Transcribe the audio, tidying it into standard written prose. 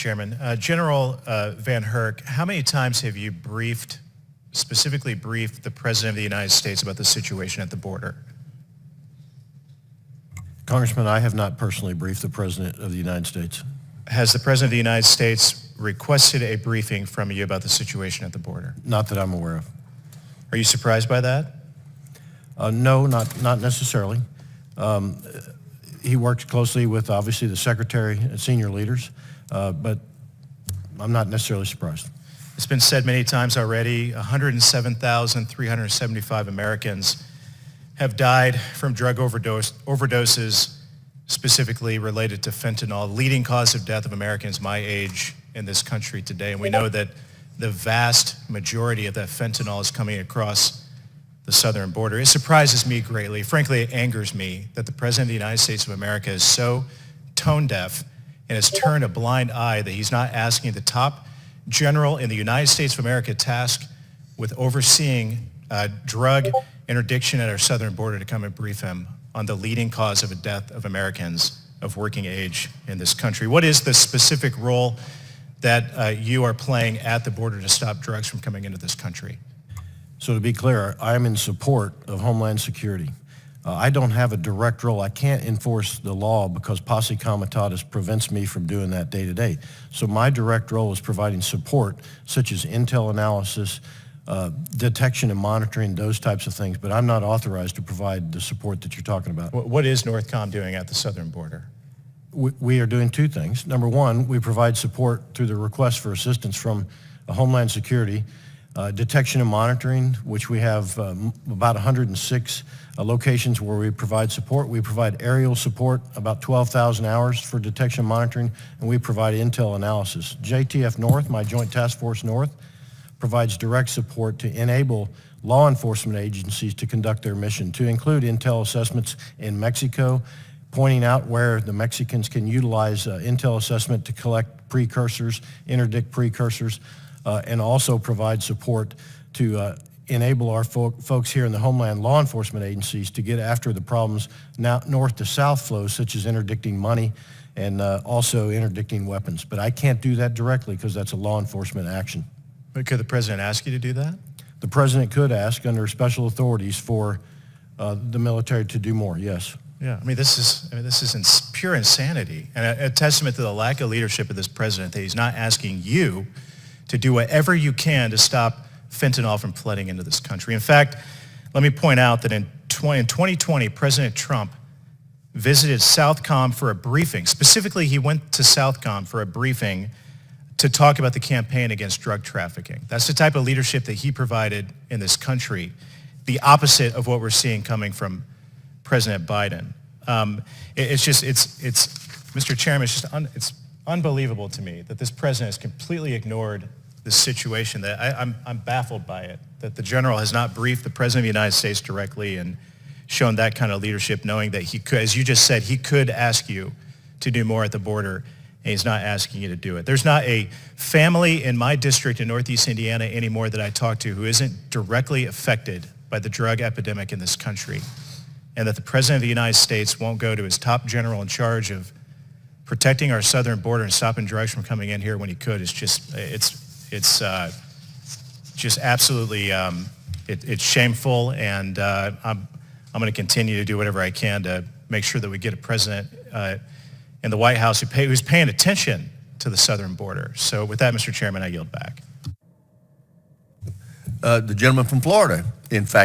Chairman. General Van Herk, how many times have you specifically briefed the President of the United States about the situation at the border? Congressman, I have not personally briefed the President of the United States. Has the President of the United States requested a briefing from you about the situation at the border? Not that I'm aware of. Are you surprised by that? No, not necessarily. He works closely with, obviously, the Secretary and senior leaders, but I'm not necessarily surprised. It's been said many times already, 107,375 Americans have died from drug overdoses, specifically related to fentanyl, leading cause of death of Americans my age in this country today. And we know that the vast majority of that fentanyl is coming across the southern border. It surprises me greatly. Frankly, it angers me that the President of the United States of America is so tone deaf and has turned a blind eye that he's not asking the top general in the United States of America tasked with overseeing drug interdiction at our southern border to come and brief him on the leading cause of the death of Americans of working age in this country. What is the specific role that you are playing at the border to stop drugs from coming into this country? So to be clear, I am in support of Homeland Security. I don't have a direct role. I can't enforce the law because posse comitatus prevents me from doing that day to day. So my direct role is providing support, such as intel analysis, detection and monitoring, those types of things, but I'm not authorized to provide the support that you're talking about. What is Northcom doing at the southern border? We are doing two things. Number one, we provide support through the request for assistance from Homeland Security, detection and monitoring, which we have about 106 locations where we provide support. We provide aerial support, about 12,000 hours for detection and monitoring, and we provide intel analysis. JTF North, my Joint Task Force North, provides direct support to enable law enforcement agencies to conduct their mission, to include intel assessments in Mexico, pointing out where the Mexicans can utilize intel assessment to collect precursors, interdict precursors, and also provide support to enable our folks here in the Homeland law enforcement agencies to get after the problems now north to south flows, such as interdicting money and also interdicting weapons. But I can't do that directly because that's a law enforcement action. But could the President ask you to do that? The President could ask under special authorities for the military to do more, yes. Yeah, I mean, this is pure insanity and a testament to the lack of leadership of this president that he's not asking you to do whatever you can to stop fentanyl from flooding into this country. In fact, let me point out that in 2020, President Trump visited Southcom for a briefing. Specifically, he went to Southcom for a briefing to talk about the campaign against drug trafficking. That's the type of leadership that he provided in this country, the opposite of what we're seeing coming from President Biden. Mr. Chairman, it's unbelievable to me that this president has completely ignored this situation. That I'm baffled by it, that the general has not briefed the President of the United States directly and shown that kind of leadership, knowing that he could, as you just said, he could ask you to do more at the border, and he's not asking you to do it. There's not a family in my district in Northeast Indiana anymore that I talk to who isn't directly affected by the drug epidemic in this country, and that the President of the United States won't go to his top general in charge of protecting our southern border and stopping drugs from coming in here when he could is just, it's absolutely, it's shameful, and I'm going to continue to do whatever I can to make sure that we get a president in the White House who's paying attention to the southern border. So with that, Mr. Chairman, I yield back. The gentleman from Florida, in fact,